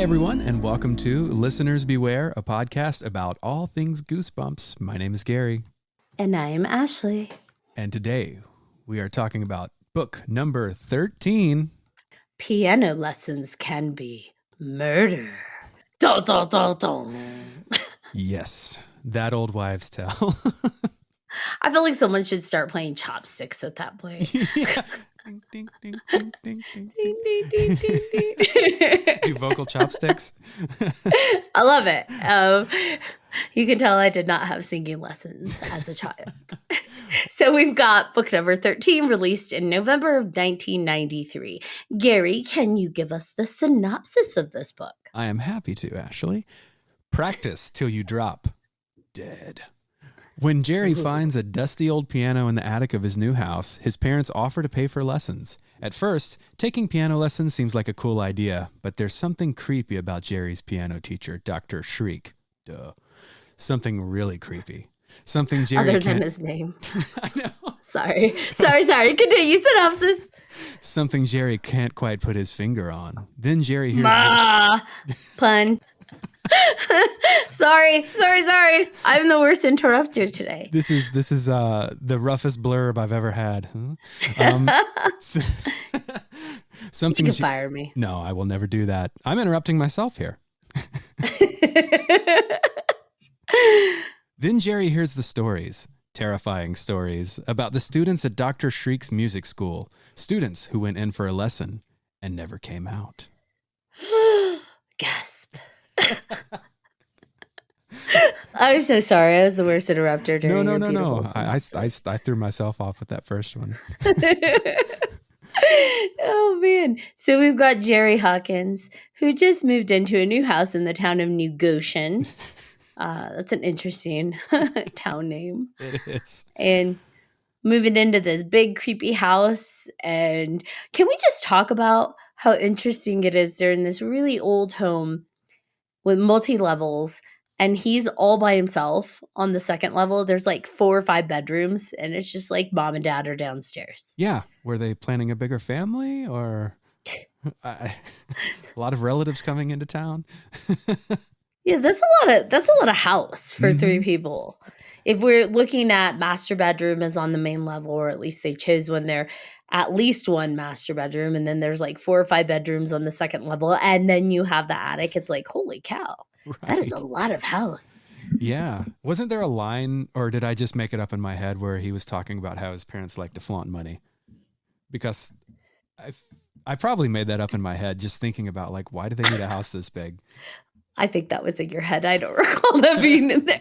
everyone, and welcome to Listeners Beware, a podcast about all things Goosebumps. My name is Gary. And I am Ashley. And today we are talking about book number 13. Piano lessons can be murder. Dun, dun, dun, dun. Yes, that old wives' tale. I feel like someone should start playing chopsticks at that point. Yeah. Ding, ding, ding, ding, ding, ding, Ding, ding, ding, ding, ding. Do vocal chopsticks. I love it. You can tell I did not have singing lessons as a child. So we've got book number 13 released in November of 1993. Gary, can you give us the synopsis of this book? I am happy to, Ashley. Practice till you drop dead. When Jerry finds a dusty old piano in the attic of his new house, his parents offer to pay for lessons. At first, taking piano lessons seems like a cool idea, but there's something creepy about Jerry's piano teacher, Dr. Shriek. Duh. Something really creepy. Something Jerry Other than his name. I know. Sorry. Continue synopsis. Something Jerry can't quite put his finger on. Then Jerry hears Pun. Sorry. I'm the worst interrupter today. This is the roughest blurb I've ever had. Something you can fire me. No, I will never do that. I'm interrupting myself here. Then Jerry hears the stories, terrifying stories, about the students at Dr. Shriek's music school, students who went in for a lesson and never came out. Gasp. I'm so sorry. I was the worst interrupter during No. I threw myself off with that first one. Oh, man. So we've got Jerry Hawkins, who just moved into a new house in the town of New Goshen. That's an interesting town name. It is. And moving into this big, creepy house. And can we just talk about how interesting it is? They're in this really old home with multi-levels, and he's all by himself on the second level. There's like 4 or 5 bedrooms, and it's just like mom and dad are downstairs. Yeah. Were they planning a bigger family, or a lot of relatives coming into town? Yeah, that's a lot of house for 3 people. If we're looking at master bedroom is on the main level, or at least they chose when they're at least one master bedroom, and then there's like 4 or 5 bedrooms on the second level, and then you have the attic. It's like, holy cow, right. That is a lot of house. Yeah. Wasn't there a line, or did I just make it up in my head, where he was talking about how his parents like to flaunt money? Because I probably made that up in my head, just thinking about like, why do they need a house this big? I think that was in your head. I don't recall that being in there.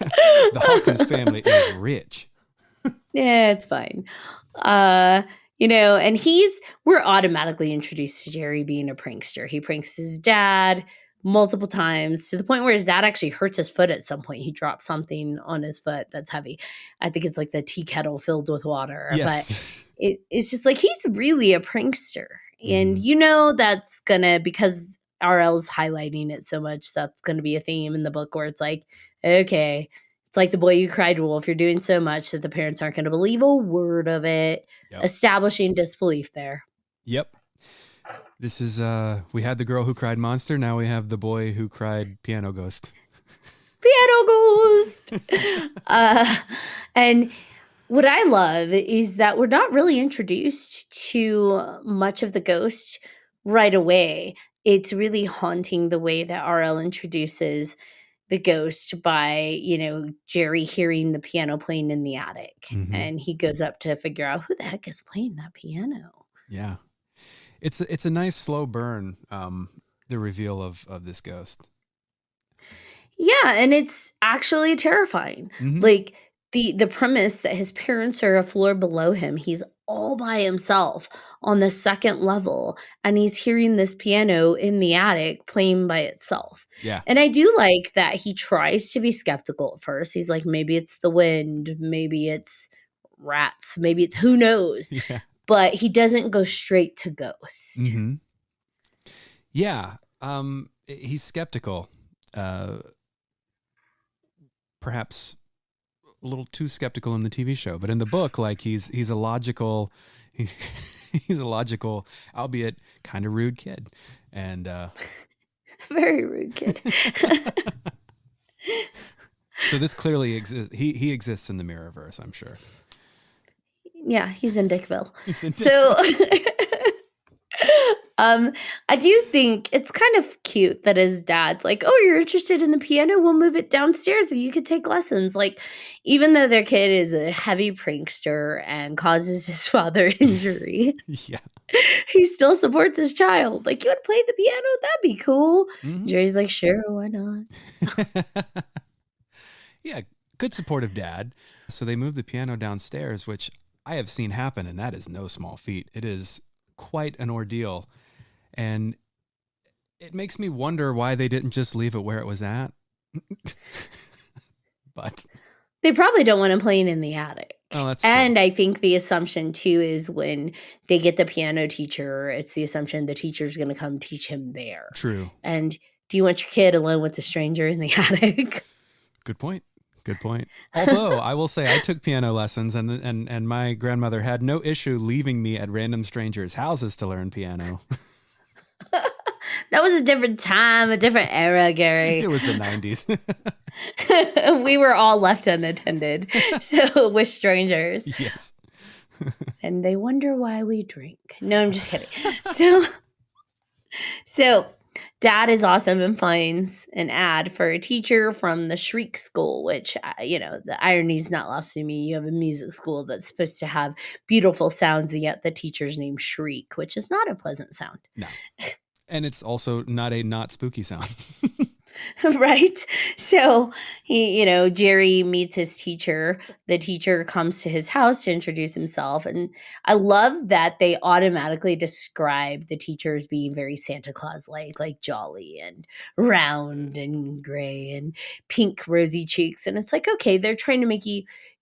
The Hawkins family is rich. Yeah, it's fine. And we're automatically introduced to Jerry being a prankster. He pranks his dad multiple times, to the point where his dad actually hurts his foot at some point. He drops something on his foot that's heavy. I think it's like the tea kettle filled with water. Yes. But it's just like, he's really a prankster. And that's gonna, because RL's highlighting it so much, that's going to be a theme in the book, where it's like, okay, it's like the boy who cried wolf. You're doing so much that the parents aren't going to believe a word of it. Yep. Establishing disbelief there. Yep. This is, we had the girl who cried monster. Now we have the boy who cried piano ghost. Piano ghost. And what I love is that we're not really introduced to much of the ghost right away. It's really haunting the way that RL introduces the ghost by, Jerry hearing the piano playing in the attic. And he goes up to figure out who the heck is playing that piano. Yeah. It's a nice slow burn, the reveal of this ghost. Yeah, and it's actually terrifying. Like the premise that his parents are a floor below him, he's all by himself on the second level, and he's hearing this piano in the attic playing by itself. Yeah. And I do like that he tries to be skeptical at first. He's like, maybe it's the wind, maybe it's rats, maybe it's who knows. Yeah. But he doesn't go straight to ghost. Yeah. He's skeptical. Perhaps a little too skeptical in the TV show, but in the book, like he's a logical, He's a logical, albeit kind of rude kid. And Very rude kid. so this clearly exists. He exists in the Mirrorverse, I'm sure. Yeah, he's in Dickville. He's in So I do think it's kind of cute that his dad's like, "Oh, you're interested in the piano? We'll move it downstairs and you could take lessons." Like, even though their kid is a heavy prankster and causes his father injury, Yeah. he still supports his child. Like, "You want to play the piano? That'd be cool." Mhm. Jerry's like, "Sure, why not?" Yeah, good supportive dad. So they moved the piano downstairs, which I have seen happen, and that is no small feat. It is quite an ordeal. And it makes me wonder why they didn't just leave it where it was at. But They probably don't want him playing in the attic. oh, that's true. And I think the assumption too is when they get the piano teacher, it's the assumption the teacher's going to come teach him there. True. And do you want your kid alone with a stranger in the attic? Good point. Good point. Although I will say I took piano lessons and my grandmother had no issue leaving me at random strangers' houses to learn piano. That was a different time, a different era, Gary. It was the 90s. We were all left unattended, so with strangers. Yes. And they wonder why we drink. No, I'm just kidding. So Dad is awesome and finds an ad for a teacher from the Shriek School, which, the irony's not lost to me. You have a music school that's supposed to have beautiful sounds, and yet the teacher's named Shriek, which is not a pleasant sound. No. And it's also not a not spooky sound. Right? So Jerry meets his teacher. The teacher comes to his house to introduce himself. And I love that they automatically describe the teacher as being very Santa Claus-like jolly and round and gray and pink rosy cheeks. And it's like, okay, they're trying to make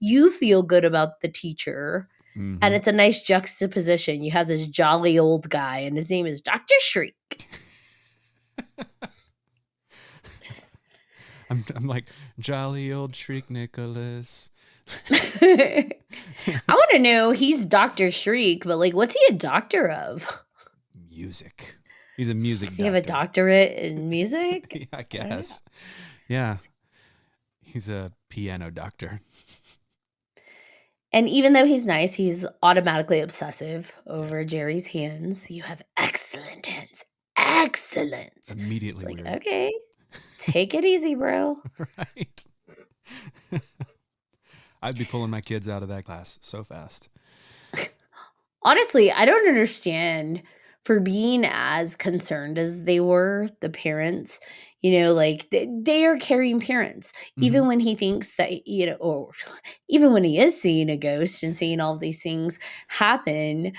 you feel good about the teacher. Mhm. And it's a nice juxtaposition. You have this jolly old guy, and his name is Dr. Shriek. I'm like, jolly old Shriek Nicholas. I want to know, he's Dr. Shriek, but what's he a doctor of? Music. He's a music Does he have a doctorate in music? Yeah, I guess. Yeah. He's a piano doctor. And even though he's nice, he's automatically obsessive over Jerry's hands. You have excellent hands. Excellent. Immediately It's like, weird. okay, take it easy, bro. Right. I'd be pulling my kids out of that class so fast. Honestly, I don't understand, for being as concerned as they were, the parents, they are caring parents. Even when he thinks that, or even when he is seeing a ghost and seeing all these things happen,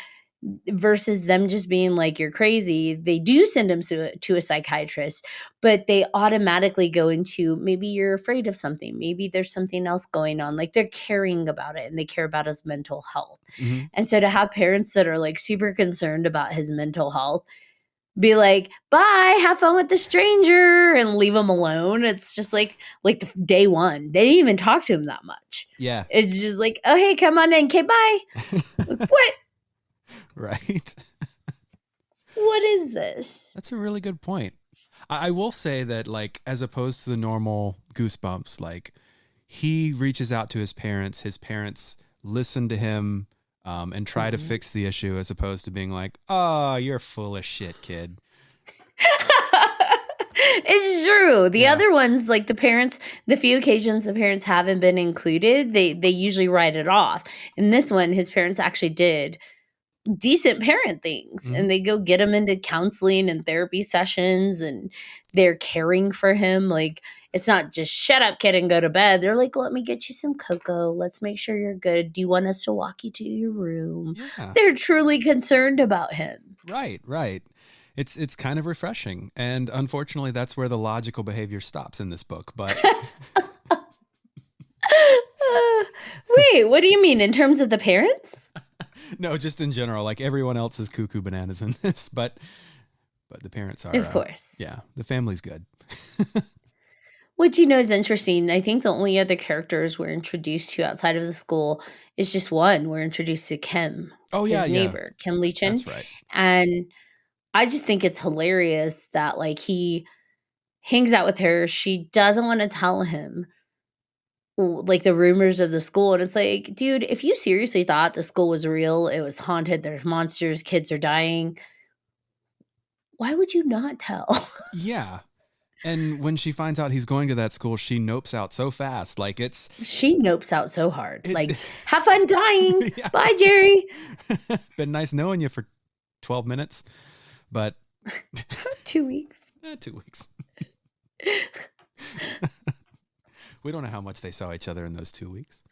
versus them just being like, "You're crazy," they do send him to a psychiatrist, but they automatically go into, maybe you're afraid of something, maybe there's something else going on. Like, they're caring about it, and they care about his mental health. And so to have parents that are super concerned about his mental health be like, "Bye, have fun with the stranger," and leave him alone, it's just like the day one, they didn't even talk to him that much. Yeah. It's just like, "Oh, hey, come on in, okay, bye." What? Right. What is this? That's a really good point. I will say that, as opposed to the normal Goosebumps, he reaches out to his parents listen to him and try to fix the issue, as opposed to being like, "Oh, you're full of shit, kid." It's true. The other ones, the parents, the few occasions the parents haven't been included, they usually write it off. In this one, his parents actually did decent parent things, and they go get him into counseling and therapy sessions, and they're caring for him. It's not just shut up, kid, and go to bed. They're like, "Let me get you some cocoa. Let's make sure you're good. Do you want us to walk you to your room?" Yeah. They're truly concerned about him. Right. It's kind of refreshing. And unfortunately, that's where the logical behavior stops in this book. But Wait, what do you mean in terms of the parents? no, just in general, everyone else is cuckoo bananas in this, but the parents are, Of course. yeah, the family's good. Which, is interesting. I think the only other characters we're introduced to outside of the school is just one. We're introduced to Kim, Oh yeah, his yeah, neighbor, Kim Lee Chin. that's right. And I just think it's hilarious that like he hangs out with her. She doesn't want to tell him like the rumors of the school. And it's like, dude, if you seriously thought the school was real, it was haunted, there's monsters, kids are dying, why would you not tell? Yeah. And when she finds out he's going to that school, she nopes out so fast. Like She nopes out so hard. it's Like, have fun dying. yeah, Bye, Jerry. been nice knowing you for 12 minutes, but 2 weeks. 2 weeks. We don't know how much they saw each other in those 2 weeks.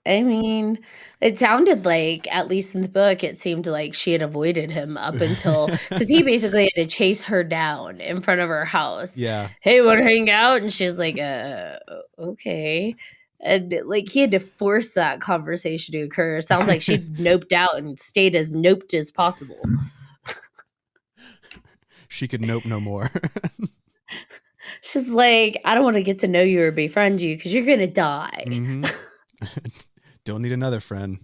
I mean, it sounded like, at least in the book, it seemed like she had avoided him up until, because he basically had to chase her down in front of her house. Yeah. Hey, want to hang out? And she's like, okay. And like he had to force that conversation to occur. It sounds like she'd noped out and stayed as noped as possible. She could nope no more. She's like, I don't want to get to know you or befriend you because you're going to die. Mm-hmm. Don't need another friend.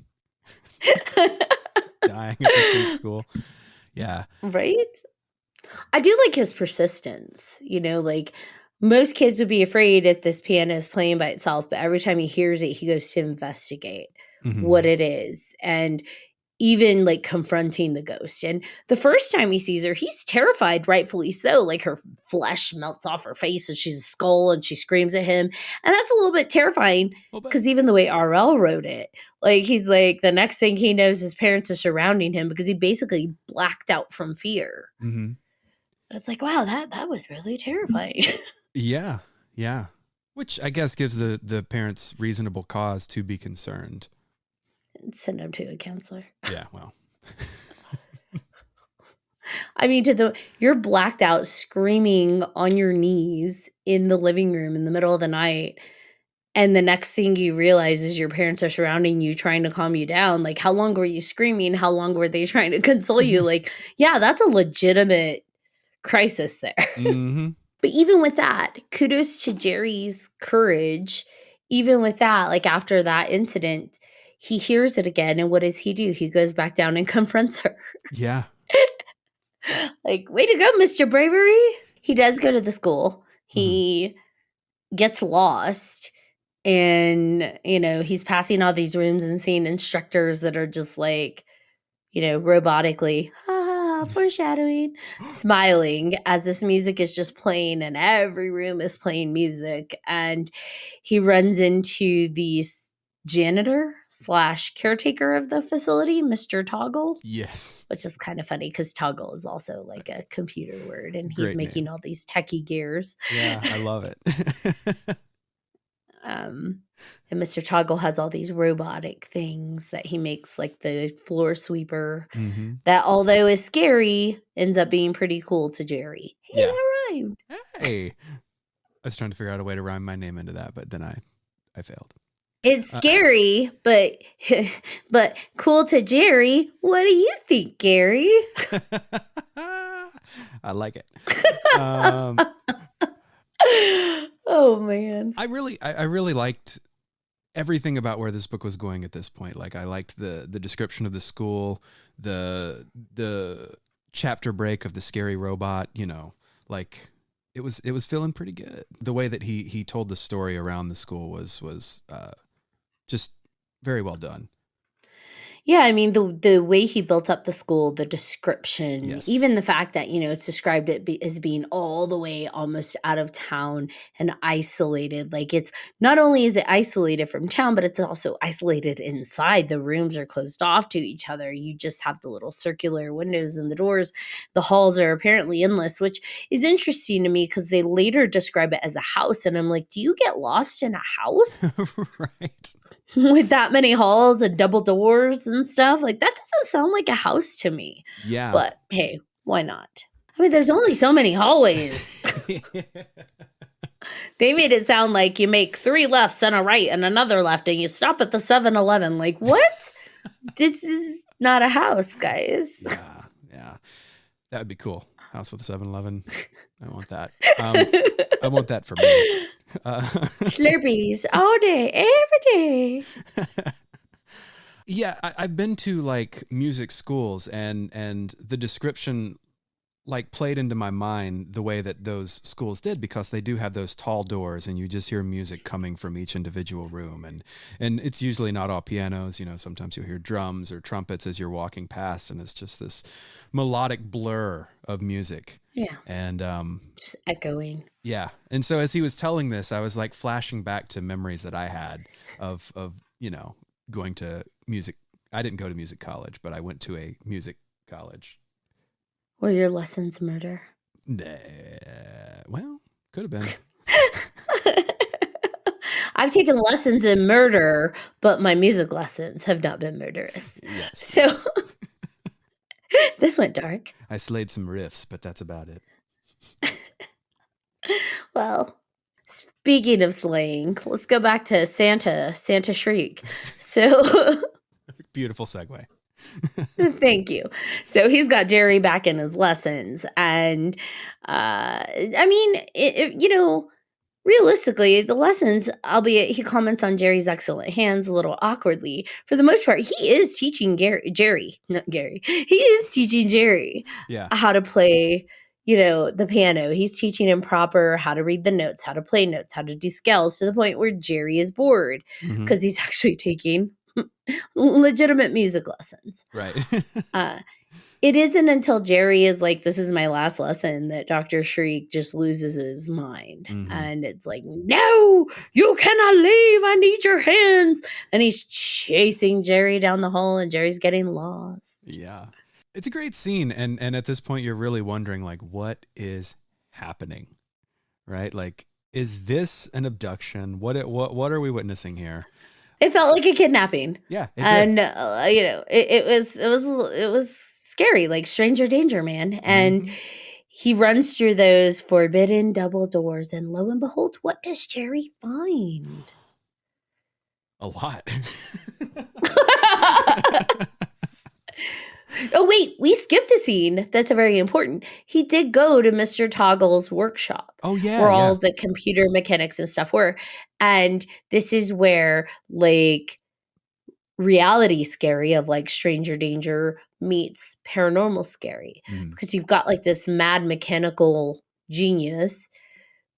Dying at the street school. Yeah. Right? I do like his persistence. Like most kids would be afraid if this piano is playing by itself, but every time he hears it, he goes to investigate what it is. And even like confronting the ghost. And the first time he sees her, he's terrified, rightfully so. Like her flesh melts off her face and she's a skull and she screams at him. And that's a little bit terrifying because even the way RL wrote it, like he's like, the next thing he knows, his parents are surrounding him because he basically blacked out from fear. Mm-hmm. It's like, wow, that was really terrifying. Yeah. Yeah. Which I guess gives the parents reasonable cause to be concerned. Send him to a counselor. Yeah, well. I mean, you're blacked out screaming on your knees in the living room in the middle of the night. And the next thing you realize is your parents are surrounding you, trying to calm you down. Like, how long were you screaming? How long were they trying to console you? Like, yeah, that's a legitimate crisis there. Mm-hmm. But even with that, kudos to Jerry's courage. Even with that, like after that incident, he hears it again. And what does he do? He goes back down and confronts her. Yeah. Like, way to go, Mr. Bravery. He does go to the school. He gets lost. And, he's passing all these rooms and seeing instructors that are just like, robotically, foreshadowing, smiling as this music is just playing and every room is playing music. And he runs into the janitor / caretaker of the facility, Mr. Toggle. Yes. Which is kind of funny because toggle is also like a computer word and he's Great making name. all these techie gears. Yeah, I love it. And Mr. Toggle has all these robotic things that he makes, like the floor sweeper, that although is scary, ends up being pretty cool to Jerry. Hey, that rhymed. Hey. I was trying to figure out a way to rhyme my name into that, but then I failed. It's scary, but cool to Jerry. What do you think, Gary? I like it. Oh man. I really liked everything about where this book was going at this point. Like I liked the description of the school, the chapter break of the scary robot, like it was feeling pretty good. The way that he told the story around the school was just very well done. Yeah, I mean, the way he built up the school, the description, Yes. even the fact that, it's described as being all the way almost out of town and isolated. Like it's not only is it isolated from town, but it's also isolated inside. The rooms are closed off to each other. You just have the little circular windows and the doors. The halls are apparently endless, which is interesting to me because they later describe it as a house. And I'm like, do you get lost in a house? Right. With that many halls and double doors and stuff? Like, that doesn't sound like a house to me. Yeah. But hey, why not? I mean, there's only so many hallways. They made it sound like you make 3 lefts and a right and another left and you stop at the 7-Eleven. Like, what? This is not a house, guys. Yeah. That would be cool. House with a 7-Eleven. I want that. I want that for me. Slurpees all day, every day. Yeah, I've been to like music schools, and the description like played into my mind the way that those schools did, because they do have those tall doors and you just hear music coming from each individual room, and it's usually not all pianos. Sometimes you'll hear drums or trumpets as you're walking past, and it's just this melodic blur of music. Yeah. And Just echoing. yeah. And so as he was telling this, I was like flashing back to memories that I had of going to music. I didn't go to music college, but I went to a music college. Were your lessons murder? Well, could have been. I've taken lessons in murder, but my music lessons have not been murderous. Yes. So this went dark. I slayed some riffs, but that's about it. Well, speaking of slaying, let's go back to Santa Shriek. So beautiful segue. Thank you. So he's got Jerry back in his lessons, and I mean, realistically, the lessons, albeit he comments on Jerry's excellent hands a little awkwardly, for the most part, he is teaching Jerry, not Gary. He is teaching Jerry how to play, the piano. He's teaching him proper how to read the notes, how to play notes, how to do scales, to the point where Jerry is bored because he's actually taking legitimate music lessons. Right. It isn't until Jerry is like, this is my last lesson, that Dr. Shriek just loses his mind. And it's like, no, you cannot leave. I need your hands. And he's chasing Jerry down the hall, and Jerry's getting lost. Yeah. It's a great scene. And at this point, you're really wondering, like, what is happening? Right? Like, is this an abduction? What are we witnessing here? It felt like a kidnapping. Yeah. And, it was scary, like stranger danger, man. And he runs through those forbidden double doors, and lo and behold, what does Jerry find? A lot. Oh, wait, we skipped a scene that's very important. He did go to Mr. Toggle's workshop. Oh, yeah. Where all the computer mechanics and stuff were. And this is where, like, reality scary of, like, stranger danger meets paranormal scary. Because you've got, like, this mad mechanical genius,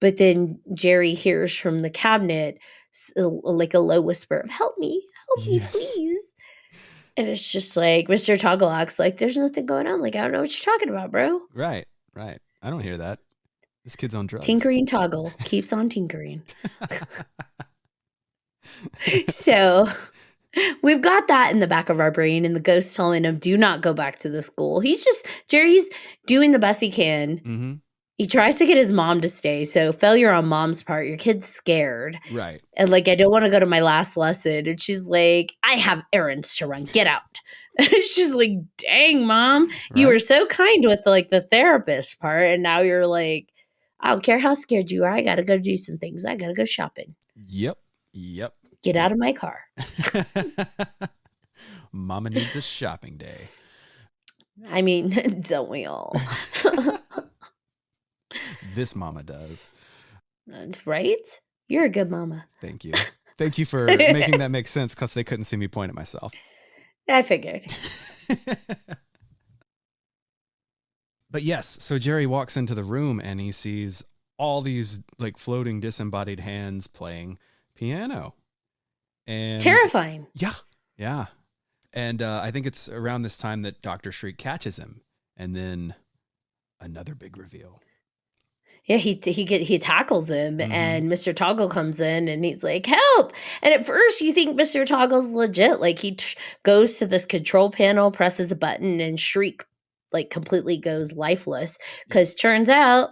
but then Jerry hears from the cabinet, like, a low whisper of, help me, please. And it's just like, Mr. Toggle acts like there's nothing going on. Like, I don't know what you're talking about, bro. Right. I don't hear that. This kid's on drugs. Tinkering Toggle keeps on tinkering. So we've got that in the back of our brain, and the ghost telling him, do not go back to the school. Jerry's doing the best he can. He tries to get his mom to stay. So failure on mom's part. Your kid's scared. Right. And like, I don't want to go to my last lesson. And she's like, I have errands to run. Get out. And she's like, dang, mom. You were so kind with like the therapist part. And now you're like, I don't care how scared you are. I got to go do some things. I got to go shopping. Yep. Get out of my car. Mama needs a shopping day. I mean, don't we all? This mama does. Right? You're a good mama. Thank you. Thank you for making that make sense, because they couldn't see me point at myself. I figured. But yes, so Jerry walks into the room and he sees all these like floating disembodied hands playing piano. And terrifying. Yeah. And I think it's around this time that Dr. Shriek catches him. And then another big reveal. Yeah, he tackles him, and Mr. Toggle comes in, and he's like, help! And at first you think Mr. Toggle's legit. Like, he goes to this control panel, presses a button, and Shriek like completely goes lifeless. Because turns out,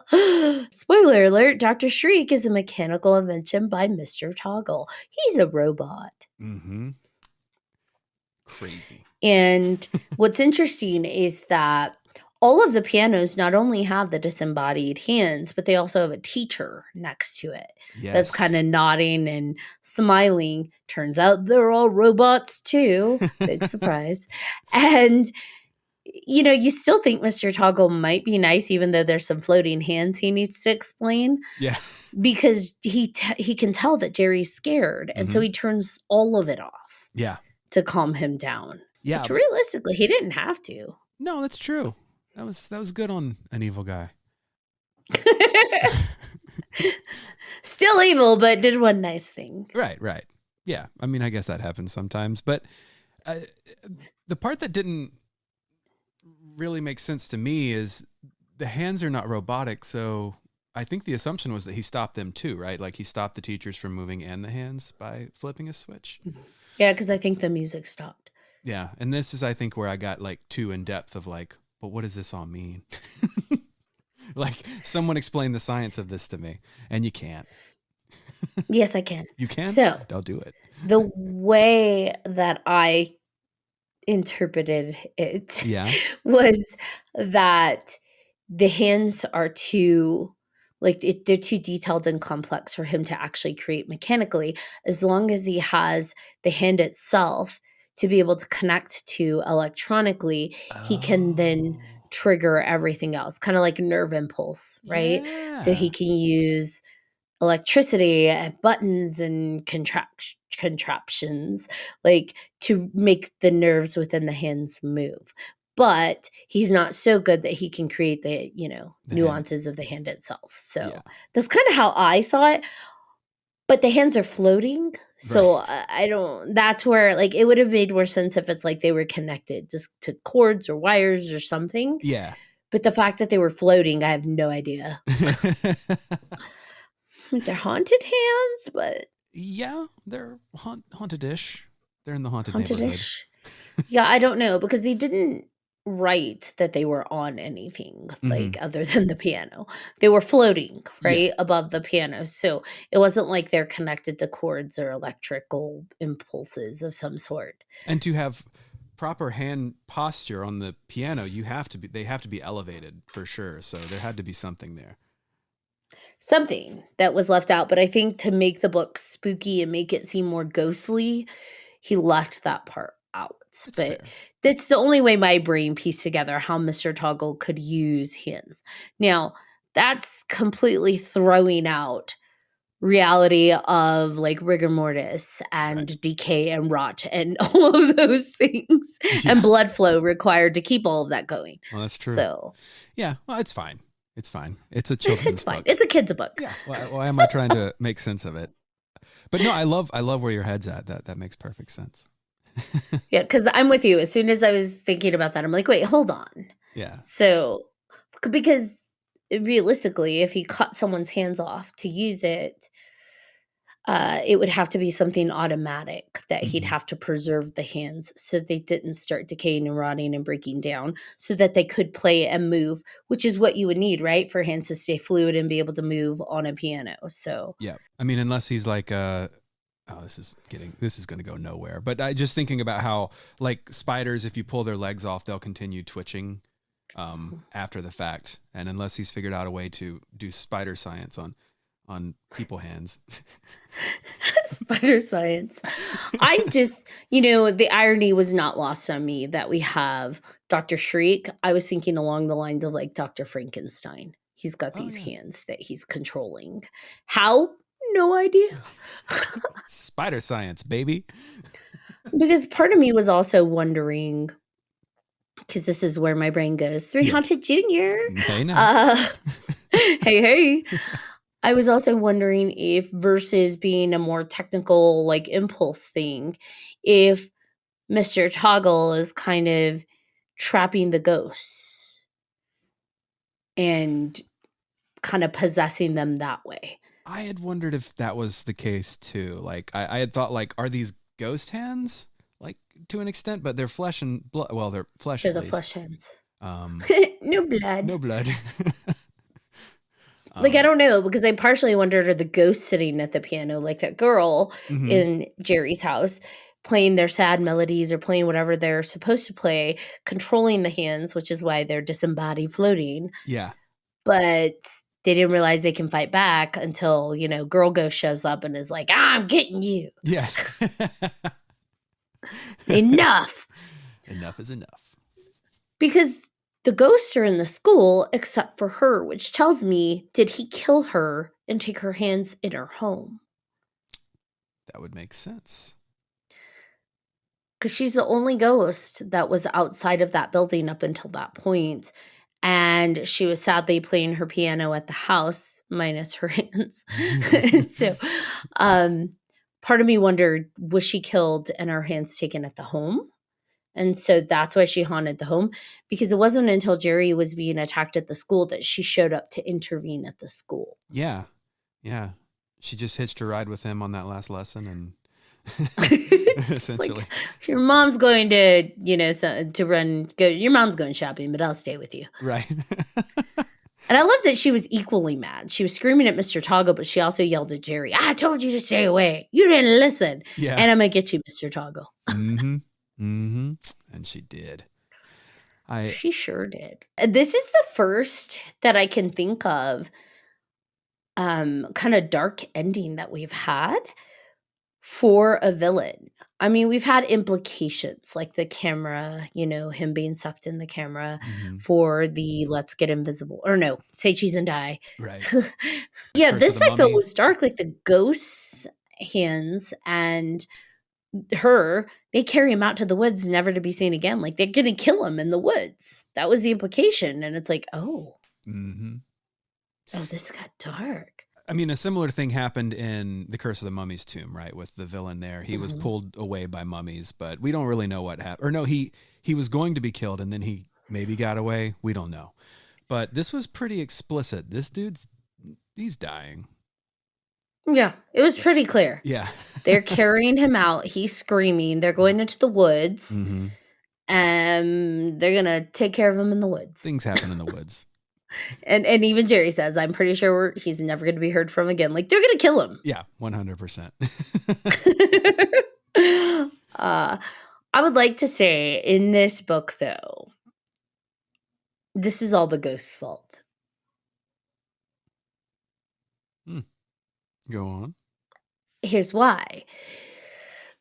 spoiler alert, Dr. Shriek is a mechanical invention by Mr. Toggle. He's a robot. Crazy. And what's interesting is that all of the pianos not only have the disembodied hands, but they also have a teacher next to it. Yes. That's kind of nodding and smiling. Turns out they're all robots too. Big surprise. And you still think Mr. Toggle might be nice, even though there's some floating hands he needs to explain, Yeah. because he can tell that Jerry's scared, and so Mhm. he turns all of it off Yeah. to calm him down. Yeah, Which but realistically, he didn't have to. no, that's true. That was good on an evil guy. Still evil, but did one nice thing. Right, right. Yeah. I mean, I guess that happens sometimes, but uh, the part that didn't really make sense to me is the hands are not robotic, so I think the assumption was that he stopped them too, right? Like he stopped the teachers from moving and the hands by flipping a switch. Yeah, because I think the music stopped. Yeah, and this is I think where I got like too in depth of like, but what does this all mean? Like someone explain the science of this to me, and you can't. Yes, I can. You can? So I'll do it. the way that I interpreted it Yeah. was that the hands are too they're too detailed and complex for him to actually create mechanically. As long as he has the hand itself to be able to connect to electronically, he can then Oh. trigger everything else, kind of like a nerve impulse, right? So he Yeah. can use electricity and buttons and contraptions like to make the nerves within the hands move, but he's not so good that he can create the The hand. nuances of the hand itself. Yeah. So that's kind of how I saw it, but the hands are floating, so Right. I don't, that's where like it would have made more sense if it's like they were connected just to cords or wires or something, Yeah. but the fact that they were floating, I have no idea. Like they're haunted hands, but Yeah, they're haunted-ish. They're in the haunted neighborhood. haunted-ish. Yeah, I don't know because he didn't write that they were on anything like Mhm. other than the piano. They were floating, Yeah. right, above the piano. So it wasn't like they're connected to cords or electrical impulses of some sort. And to have proper hand posture on the piano, they have to be elevated for sure. So there had to be something there. Something that was left out, but I think to make the book spooky and make it seem more ghostly, he left that part out. It's But fair. that's the only way my brain pieced together how Mr. Toggle could use hands. Now, that's completely throwing out reality of like rigor mortis Right. and decay and rot and all of those things Yeah. and blood flow required to keep all of that going. Well, that's true. So Yeah. Well, it's fine. It's fine. It's a children's it's fine. book. It's a kid's book. Yeah. Why am I trying to make sense of it? But no, I love where your head's at. That makes perfect sense. Yeah, because I'm with you. As soon as I was thinking about that, I'm like, wait, hold on. Yeah. So, because realistically, if he cut someone's hands off to use it, it would have to be something automatic that he'd Mhm. have to preserve the hands so they didn't start decaying and rotting and breaking down so that they could play and move, which is what you would need, right? For hands to stay fluid and be able to move on a piano. So, Yeah. I mean, unless he's like, oh, this is going to go nowhere. But I just thinking about how like spiders, if you pull their legs off, they'll continue twitching after the fact. And unless he's figured out a way to do spider science on people hands. spider science. I just, the irony was not lost on me that we have Dr. Shriek. I was thinking along the lines of like Dr. Frankenstein. He's got Oh, these yeah. hands that he's controlling. How? No idea. Spider science, baby. Because part of me was also wondering, because this is where my brain goes, 300 Junior. Hey, now. Hey. I was also wondering if versus being a more technical like impulse thing, if Mr. Toggle is kind of trapping the ghosts and kind of possessing them that way. I had wondered if that was the case too. Like I had thought like, are these ghost hands? Like to an extent, but they're flesh and blood. Well, they're flesh They're at the least. flesh hands. No blood. No blood. Like, I don't know, because I partially wondered, are the ghosts sitting at the piano like that girl Mhm. in Jerry's house playing their sad melodies or playing whatever they're supposed to play, controlling the hands, which is why they're disembodied floating. Yeah. But they didn't realize they can fight back until, Girl Ghost shows up and is like, I'm getting you. Yeah. Enough. Enough is enough. Because the ghosts are in the school except for her, which tells me, did he kill her and take her hands in her home? That would make sense. Because she's the only ghost that was outside of that building up until that point. And she was sadly playing her piano at the house, minus her hands. So, part of me wondered, was she killed and her hands taken at the home? And so that's why she haunted the home, because it wasn't until Jerry was being attacked at the school that she showed up to intervene at the school. Yeah. Yeah. She just hitched a ride with him on that last lesson and essentially. Like, your mom's going to, your mom's going shopping, but I'll stay with you. Right. And I love that she was equally mad. She was screaming at Mr. Toggle, but she also yelled at Jerry, I told you to stay away. You didn't listen. Yeah. And I'm going to get you, Mr. Toggle. Mm-hmm. Mm-hmm. And she did. She sure did. This is the first that I can think of kind of dark ending that we've had for a villain. I mean, we've had implications like the camera, him being sucked in the camera for the let's get invisible, or no, say cheese and die. Right. Yeah, this I felt was dark, like the ghost's hands and her, they carry him out to the woods never to be seen again. Like they're going to kill him in the woods. That was the implication. And it's like, oh, this got dark. I mean, a similar thing happened in The Curse of the Mummy's Tomb, right? With the villain there. He was pulled away by mummies, but we don't really know what happened. Or no, he was going to be killed and then he maybe got away. We don't know. But this was pretty explicit. This he's dying. Yeah, it was pretty clear. Yeah. They're carrying him out. He's screaming. They're going into the woods. And they're going to take care of him in the woods. Things happen in the woods. And even Jerry says, I'm pretty sure he's never going to be heard from again. Like, they're going to kill him. Yeah, 100%. I would like to say in this book, though, this is all the ghost's fault. Go on. Here's why.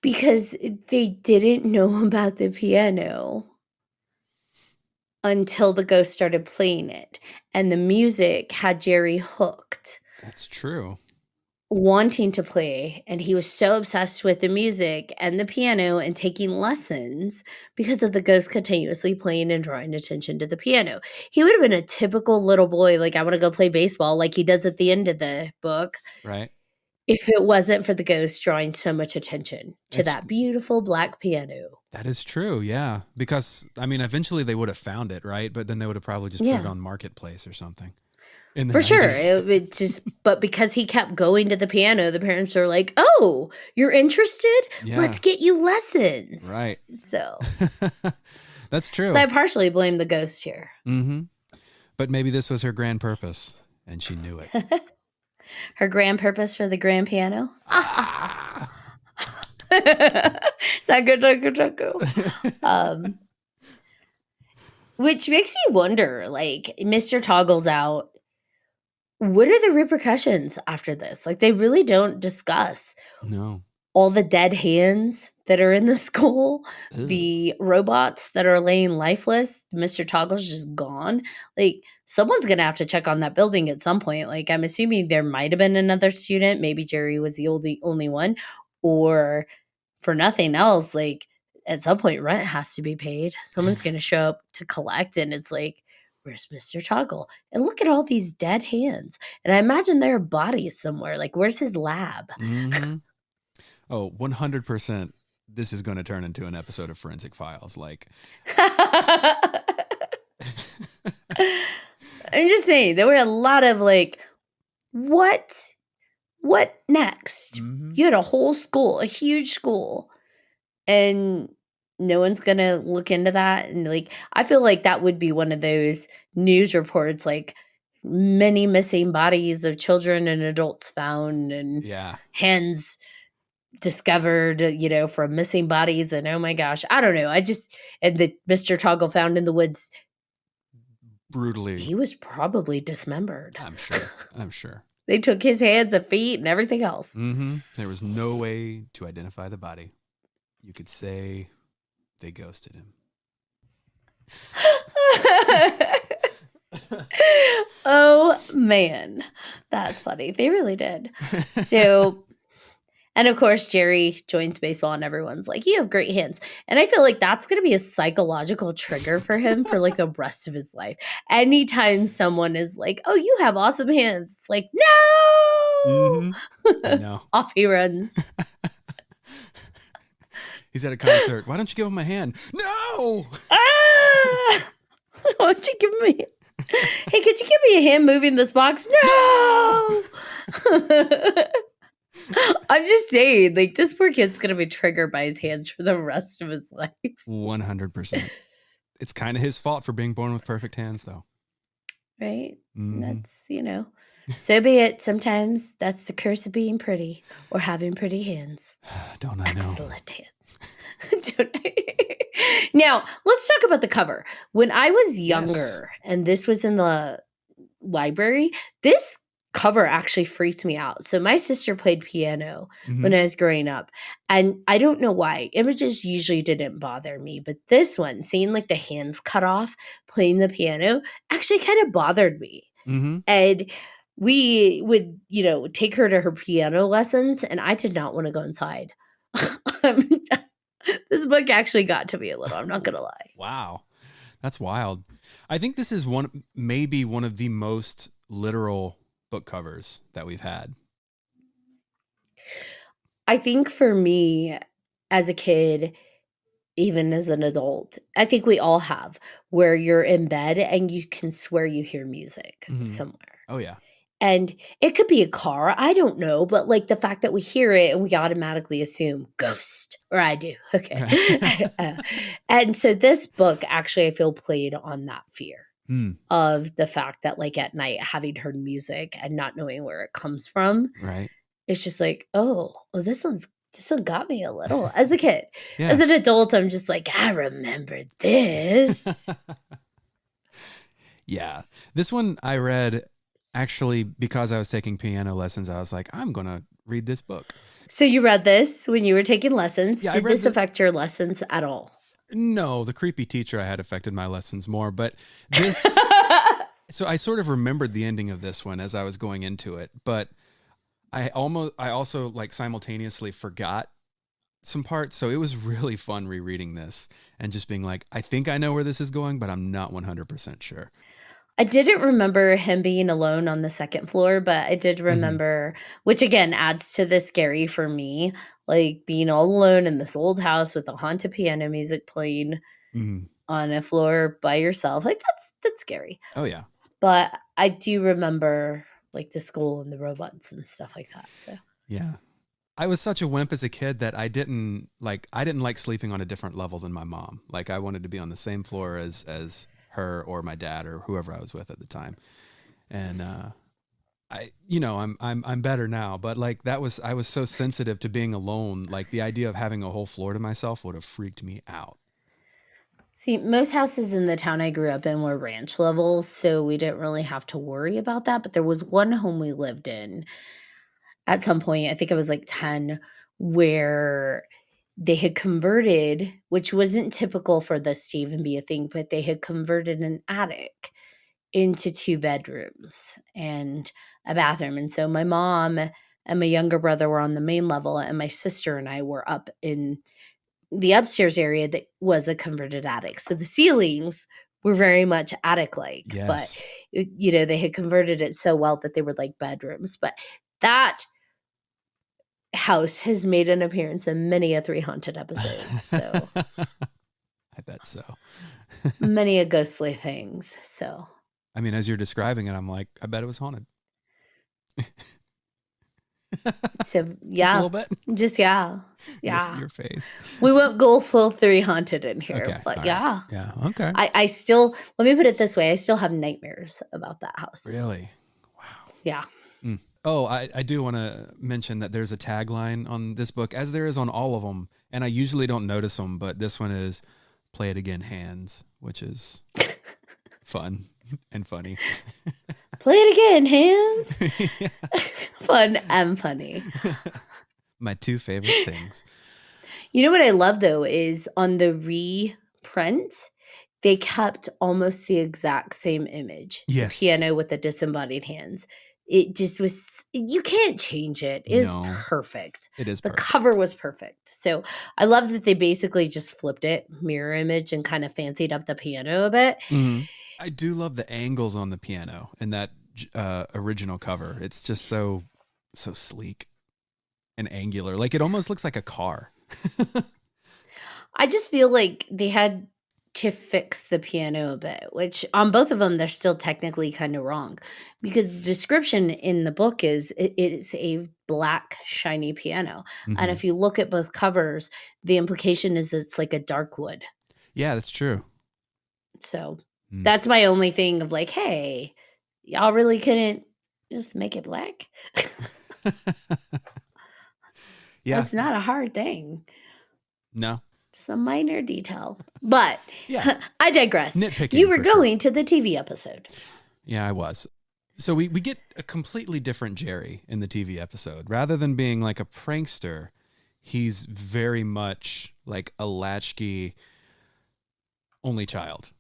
Because they didn't know about the piano until the ghost started playing it. And the music had Jerry hooked. That's true. Wanting to play. And he was so obsessed with the music and the piano and taking lessons because of the ghost continuously playing and drawing attention to the piano. He would have been a typical little boy, like, I want to go play baseball, like he does at the end of the book. Right. If it wasn't for the ghost drawing so much attention to that beautiful black piano. That is true, yeah. Because, I mean, eventually they would have found it, right? But then they would have probably just put it on Marketplace or something. For sure. It but because he kept going to the piano, the parents are like, oh, you're interested? Yeah. Let's get you lessons. Right. So. That's true. So I partially blame the ghost here. But maybe this was her grand purpose, and she knew it. Her grand purpose for the grand piano? Taco. Which makes me wonder, like, Mr. Toggle's out. What are the repercussions after this? Like, they really don't discuss all the dead hands that are in the school, the robots that are laying lifeless. Mr. Toggle's just gone. Like, someone's going to have to check on that building at some point. Like, I'm assuming there might have been another student. Maybe Jerry was the only one. Or for nothing else, like, at some point, rent has to be paid. Someone's going to show up to collect, and it's like, where's Mr. Toggle? And look at all these dead hands. And I imagine there are bodies somewhere. Like, where's his lab? Oh, 100%. This is going to turn into an episode of Forensic Files. Like, I'm just saying, there were a lot of like, what next? You had a whole school, a huge school, and no one's going to look into that. And like, I feel like that would be one of those news reports, like many missing bodies of children and adults found and hands discovered, from missing bodies. And oh my gosh, I don't know. And the Mr. Toggle found in the woods. Brutally. He was probably dismembered. I'm sure. They took his hands and feet and everything else. There was no way to identify the body. You could say they ghosted him. Oh, man. That's funny. They really did. So, and of course, Jerry joins baseball and everyone's like, you have great hands. And I feel like that's going to be a psychological trigger for him for like the rest of his life. Anytime someone is like, oh, you have awesome hands, it's like, no. I know. Off he runs. He's at a concert. Why don't you give him a hand? No! Ah! Why don't you give me? Hey, could you give me a hand moving this box? No! I'm just saying, like, this poor kid's going to be triggered by his hands for the rest of his life. 100%. It's kind of his fault for being born with perfect hands, though. Right? That's, so be it. Sometimes that's the curse of being pretty or having pretty hands. Don't I know? Excellent hands. Now, let's talk about the cover. When I was younger, and this was in the library, this cover actually freaked me out. So my sister played piano when I was growing up, and I don't know why. Images usually didn't bother me, but this one, seeing like the hands cut off playing the piano, actually kind of bothered me. And we would, take her to her piano lessons, and I did not want to go inside. This book actually got to me a little. I'm not going to lie. Wow. That's wild. I think this is maybe one of the most literal book covers that we've had. I think for me, as a kid, even as an adult, I think we all have, where you're in bed and you can swear you hear music somewhere. Oh, yeah. And it could be a car. I don't know. But like the fact that we hear it and we automatically assume ghost, or I do. Okay. And so this book actually, I feel, played on that fear of the fact that like at night having heard music and not knowing where it comes from. Right. It's just like, oh, this one got me a little as a kid. Yeah. As an adult, I'm just like, I remember this. Yeah. This one I read actually because I was taking piano lessons. I was like, I'm going to read this book. So you read this when you were taking lessons. Yeah, Did this affect your lessons at all? No, the creepy teacher I had affected my lessons more, but this... So I sort of remembered the ending of this one as I was going into it, but I also like simultaneously forgot some parts. So it was really fun rereading this and just being like, I think I know where this is going, but I'm not 100% sure. I didn't remember him being alone on the second floor, but I did remember, which again adds to the scary for me, like being all alone in this old house with the haunted piano music playing on a floor by yourself. Like that's scary. Oh yeah. But I do remember like the school and the robots and stuff like that. So yeah. I was such a wimp as a kid that I didn't like sleeping on a different level than my mom. Like I wanted to be on the same floor as her or my dad or whoever I was with at the time. And I'm better now, but like I was so sensitive to being alone. Like the idea of having a whole floor to myself would have freaked me out. See, most houses in the town I grew up in were ranch level, so we didn't really have to worry about that. But there was one home we lived in at some point, I think I was like 10, where they had converted, which wasn't typical for this to even be a thing, but they had converted an attic into 2 bedrooms and a bathroom. And so my mom and my younger brother were on the main level, and my sister and I were up in the upstairs area that was a converted attic. So the ceilings were very much attic-like, but they had converted it so well that they were like bedrooms. But that house has made an appearance in many a 3 Haunted episodes. So I bet so. Many a ghostly things. So I mean, as you're describing it, I'm like, I bet it was haunted. So yeah, just a little bit. Just yeah. Your face. We won't go full 3 Haunted in here, okay, but right. yeah. Okay. I still, let me put it this way, I still have nightmares about that house. Really? Wow. Yeah. Oh, I do want to mention that there's a tagline on this book, as there is on all of them, and I usually don't notice them, but this one is "Play it again, hands," which is fun and funny. Play it again, hands. Fun and funny. My 2 favorite things. You know what I love though is on the reprint, they kept almost the exact same image. The Yes. piano with the disembodied hands. It just was, you can't change it. It is No. perfect. It is The perfect. cover was perfect. So I love that they basically just flipped it, mirror image, and kind of fancied up the piano a bit. Mm-hmm. I do love the angles on the piano and that original cover. It's just so sleek and angular. Like it almost looks like a car. I just feel like they had to fix the piano a bit, which on both of them, they're still technically kind of wrong because the description in the book is it is a black, shiny piano. And Mm-hmm. if you look at both covers, the implication is it's like a dark wood. Yeah, that's true. So that's my only thing of like, hey, y'all really couldn't just make it black? Yeah. That's not a hard thing. No. It's a minor detail. But Yeah. I digress. Nitpicking, You were for sure. going to the TV episode. Yeah, I was. So we get a completely different Jerry in the TV episode. Rather than being like a prankster, he's very much like a latchkey only child.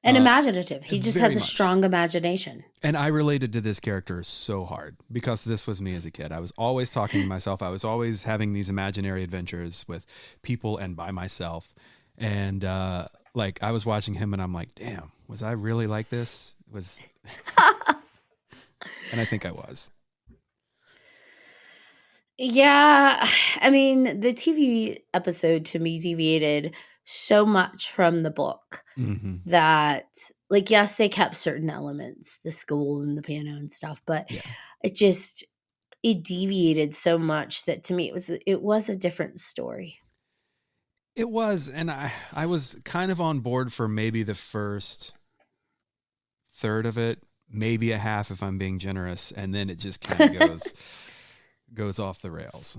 And imaginative. He just has a much. strong imagination. And I related to this character so hard because this was me as a kid. I was always talking to myself. I was always having these imaginary adventures with people and by myself. And like I was watching him and I'm like, damn, was I really like this? And I think I was. Yeah. I mean, the TV episode to me deviated so much from the book that, like, yes, they kept certain elements, the school and the piano and stuff, but it deviated so much that to me it was a different story. It was, and I was kind of on board for maybe the first third of it, maybe a half if I'm being generous, and then it just kind of goes off the rails.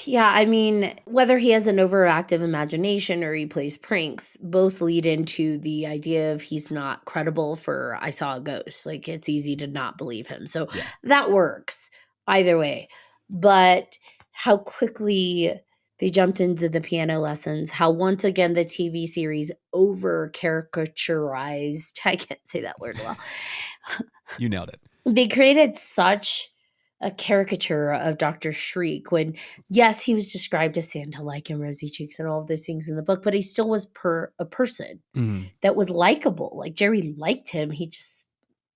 Yeah, I mean, whether he has an overactive imagination or he plays pranks, both lead into the idea of he's not credible for I saw a ghost. Like, it's easy to not believe him. So that works either way. But how quickly they jumped into the piano lessons, how once again the TV series over caricaturized, I can't say that word well. You nailed it. They created such a caricature of Dr. Shriek when, yes, he was described as Santa-like and rosy cheeks and all of those things in the book, but he still was a person that was likable. Like, Jerry liked him.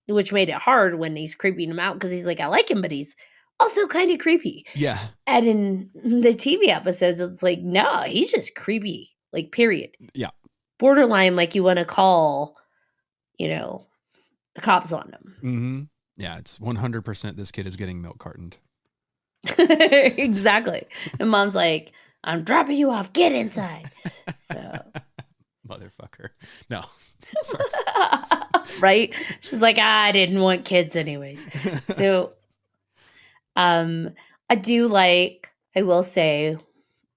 Which made it hard when he's creeping him out because he's like, I like him, but he's also kind of creepy. Yeah. And in the TV episodes, it's like, no, he's just creepy, like, period. Yeah. Borderline, like, you want to call, the cops on him. Mm-hmm. Yeah, it's 100% this kid is getting milk cartoned. Exactly. And mom's like, I'm dropping you off. Get inside. So, motherfucker. No. Sorry. Right? She's like, I didn't want kids anyways. So, I will say,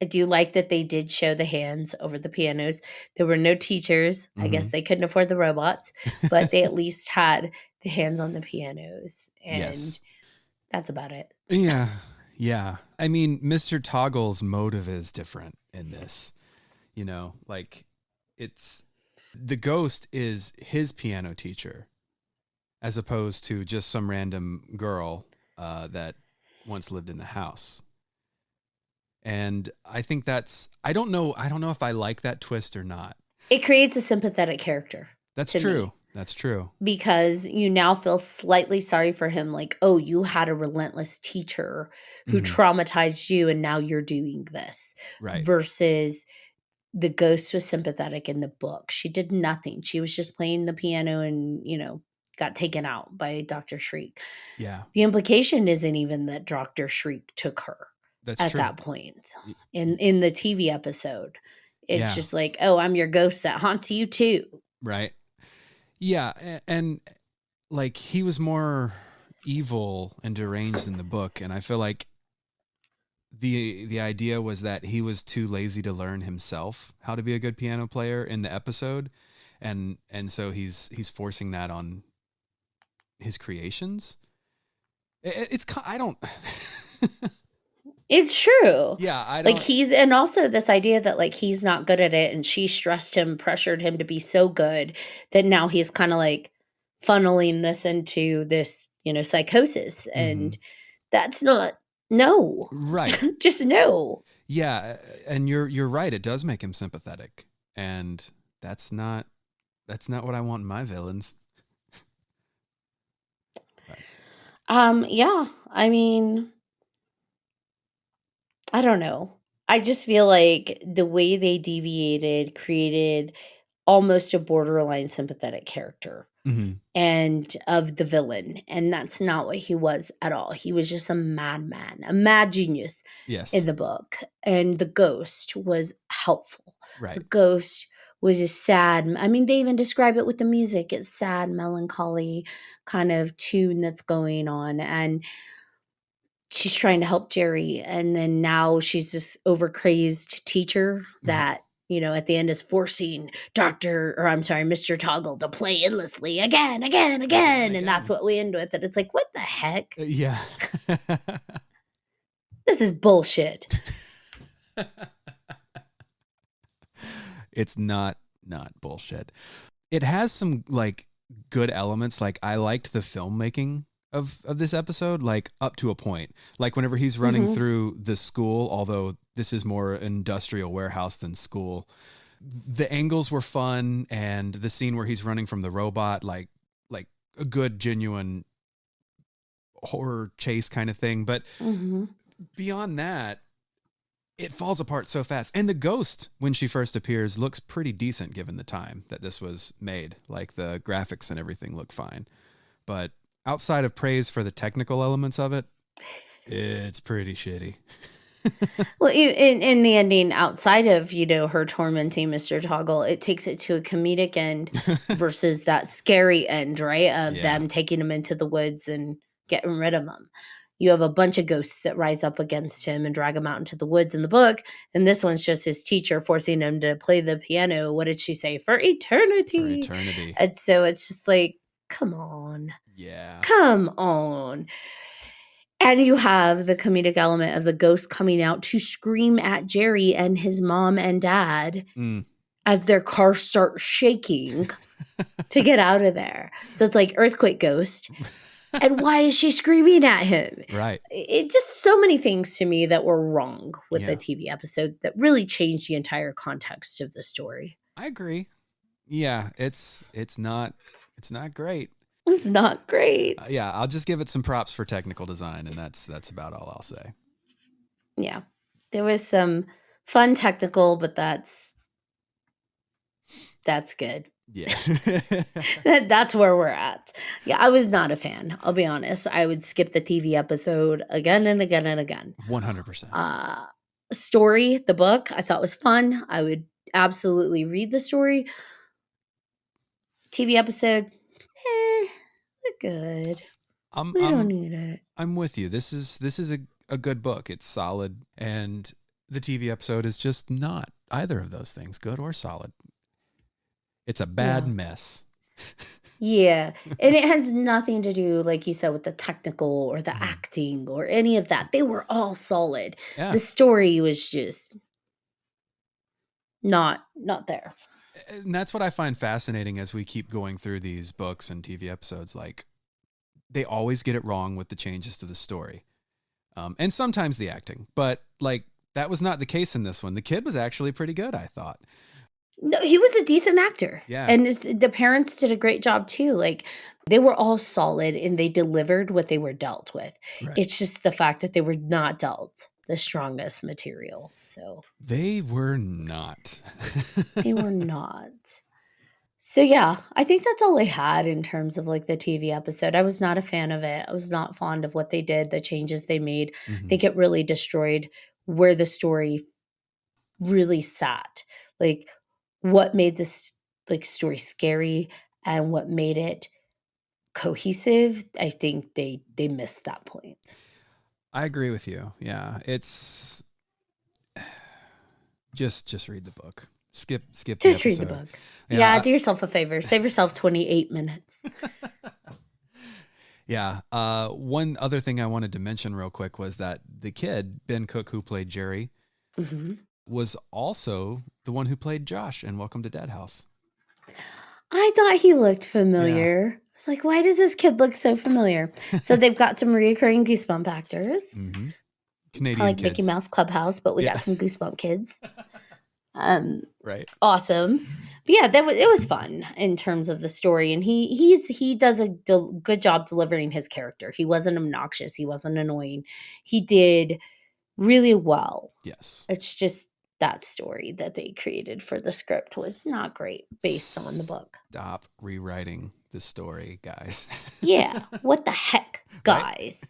I do like that they did show the hands over the pianos. There were no teachers. I guess they couldn't afford the robots, but they at least had the hands on the pianos. And that's about it. Yeah. Yeah. I mean, Mr. Toggle's motive is different in this. Like the ghost is his piano teacher as opposed to just some random girl that once lived in the house. And I think I don't know if I like that twist or not. It creates a sympathetic character. That's true. That's true. Because you now feel slightly sorry for him. Like, oh, you had a relentless teacher who traumatized you and now you're doing this. Right. Versus the ghost was sympathetic in the book. She did nothing. She was just playing the piano and, got taken out by Dr. Shriek. Yeah. The implication isn't even that Dr. Shriek took her. That's at true. that point in the TV episode. It's just like, oh, I'm your ghost that haunts you too. Right. Yeah. And like he was more evil and deranged in the book. And I feel like the idea was that he was too lazy to learn himself how to be a good piano player in the episode. And so he's forcing that on his creations. I don't It's true. Yeah, I Like, don't. and also this idea that, like, he's not good at it, and she stressed him, pressured him to be so good that now he's kinda, like, funneling this into this, psychosis, Mhm. and that's not no. Right. Just no. Yeah, and you're right. It does make him sympathetic, and that's not what I want in my villains. But Yeah, I mean, I don't know. I just feel like the way they deviated created almost a borderline sympathetic character mhm. and of the villain, and that's not what he was at all. He was just a madman, a mad genius in Yes. the book, and the ghost was helpful. The Right. ghost was a sad, I mean, they even describe it with the music. It's sad, melancholy kind of tune that's going on, and she's trying to help Jerry, and then now she's this overcrazed teacher that, at the end is forcing Mr. Toggle to play endlessly again, again, Again and again, and that's again. what we end with, and it's like, "What the heck? Yeah. This is bullshit." It's not bullshit. It has some like good elements. Like I liked the filmmaking of this episode, like up to a point. Like whenever he's running Mhm, through the school, although this is more industrial warehouse than school, the angles were fun, and the scene where he's running from the robot, like a good genuine horror chase kind of thing. But mhm. beyond that, it falls apart so fast. And the ghost, when she first appears, looks pretty decent given the time that this was made. Like the graphics and everything look fine. But outside of praise for the technical elements of it, it's pretty shitty. Well, in the ending, outside of, her tormenting Mr. Toggle, it takes it to a comedic end versus that scary end, right? Of Yeah. them taking him into the woods and getting rid of him. You have a bunch of ghosts that rise up against him and drag him out into the woods in the book. And this one's just his teacher forcing him to play the piano. What did she say? For For eternity. eternity. And so it's just like, come on. Yeah. Come on. And you have the comedic element of the ghost coming out to scream at Jerry and his mom and dad Mm. as their car starts shaking to get out of there. So it's like earthquake ghost. And why is she screaming at him? Right. It just so many things to me that were wrong with the Yeah. TV episode that really changed the entire context of the story. I agree. Yeah, it's not great. It's not great. Yeah, I'll just give it some props for technical design, and that's about all I'll say. Yeah. There was some fun technical, but that's good. Yeah. That's where we're at. Yeah, I was not a fan. I'll be honest. I would skip the TV episode again and again and again. 100%. Uh Story, the book, I thought was fun. I would absolutely read the story. TV episode, we're good. I'm We don't I'm need it. I'm with you. This is a good book. It's solid, and the TV episode is just not either of those things, good or solid. It's a bad Yeah. mess. Yeah. And it has nothing to do, like you said, with the technical or the Mhm. acting or any of that. They were all solid. Yeah. The story was just not there. And that's what I find fascinating as we keep going through these books and TV episodes. Like, they always get it wrong with the changes to the story, and sometimes the acting. But like that was not the case in this one. The kid was actually pretty good, I thought. No, he was a decent actor. Yeah. And the parents did a great job too. Like, they were all solid and they delivered what they were dealt with. Right. It's just the fact that they were not dealt the strongest material. So They were not. they were not. So yeah, I think that's all I had in terms of like the TV episode. I was not a fan of it. I was not fond of what they did, the changes they made. I Mhm. think it really destroyed where the story really sat. Like, what made this like story scary and what made it cohesive. I think they missed that point. I agree with you. Yeah, it's just read the book. Skip the Just read the episode. book. Yeah, Yeah. do yourself a favor. Save yourself 28 minutes. Yeah. One other thing I wanted to mention real quick was that the kid, Ben Cook, who played Jerry, was also the one who played Josh in Welcome to Dead House. I thought he looked familiar. I was like, why does this kid look so familiar? So they've got some reoccurring Goosebump actors. Mm-hmm. Kind Canadian of like kids. Mickey Mouse Clubhouse, but we got some Goosebump kids. Right. Awesome. But yeah, it was fun in terms of the story, and he does a good job delivering his character. He wasn't obnoxious. He wasn't annoying. He did really well. Yes. It's just that story that they created for the script was not great based on the book. Stop rewriting the story, guys. Yeah. What the heck, guys?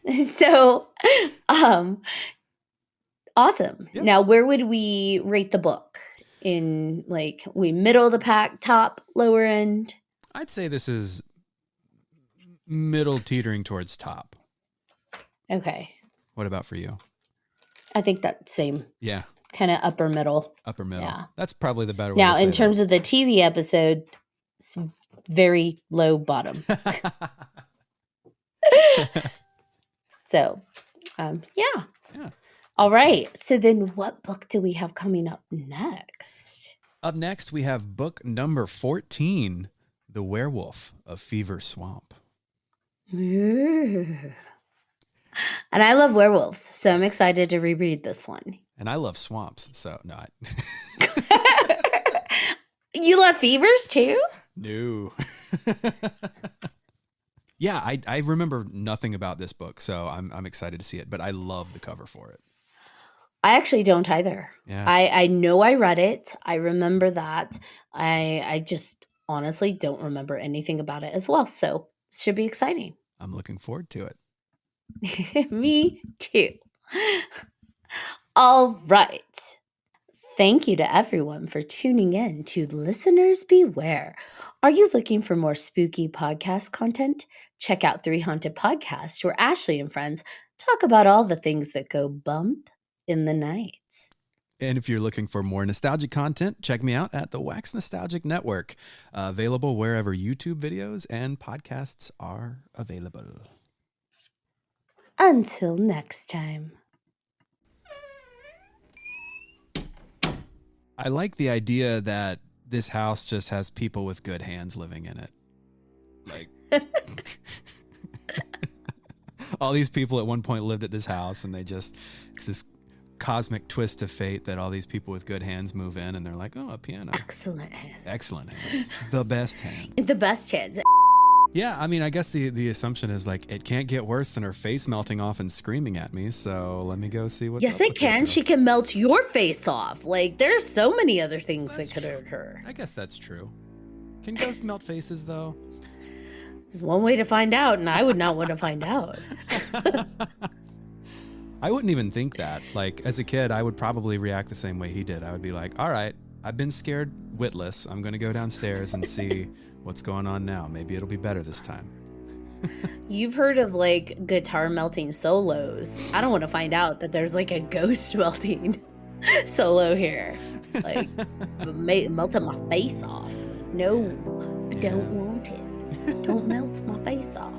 Right? So, awesome. Yep. Now, where would we rate the book? In like we middle of the pack, top, lower end? I'd say this is middle teetering towards top. Okay. What about for you? I think that's same. Yeah. Kind of upper middle. Upper middle. Yeah. That's probably the better way now, to say in terms of the TV episode, it's very low bottom. So, yeah. All right. So then what book do we have coming up next? Up next, we have book number 14, The Werewolf of Fever Swamp. Ooh. And I love werewolves, so I'm excited to reread this one. And I love swamps, so no. You love fevers too? No. Yeah, I remember nothing about this book, so I'm excited to see it, but I love the cover for it. I actually don't either. Yeah. I know I read it. I remember that. I just honestly don't remember anything about it as well. So it should be exciting. I'm looking forward to it. Me too. All right. Thank you to everyone for tuning in to Listeners Beware. Are you looking for more spooky podcast content? Check out 3 Haunted Podcast, where Ashley and friends talk about all the things that go bump in the night. And if you're looking for more nostalgic content, check me out at the Wax Nostalgic Network, available wherever YouTube videos and podcasts are available. Until next time. I like the idea that this house just has people with good hands living in it. Like, all these people at one point lived at this house, and it's this cosmic twist of fate that all these people with good hands move in, and they're like, oh, a piano. Excellent hands. Excellent hands. The best hand. The best hands. Yeah, I mean, I guess the assumption is like, it can't get worse than her face melting off and screaming at me, so let me go see what's Yes, up it with can. this girl. She can melt your face off. Like, there's so many other things that could occur. I guess that's true. Can ghosts melt faces, though? There's one way to find out, and I would not want to find out. I wouldn't even think that. Like, as a kid, I would probably react the same way he did. I would be like, all right, I've been scared witless. I'm going to go downstairs and see what's going on now. Maybe it'll be better this time. You've heard of, like, guitar melting solos. I don't want to find out that there's, like, a ghost melting solo here. Like, melting my face off. No, I don't want it. Don't melt my face off.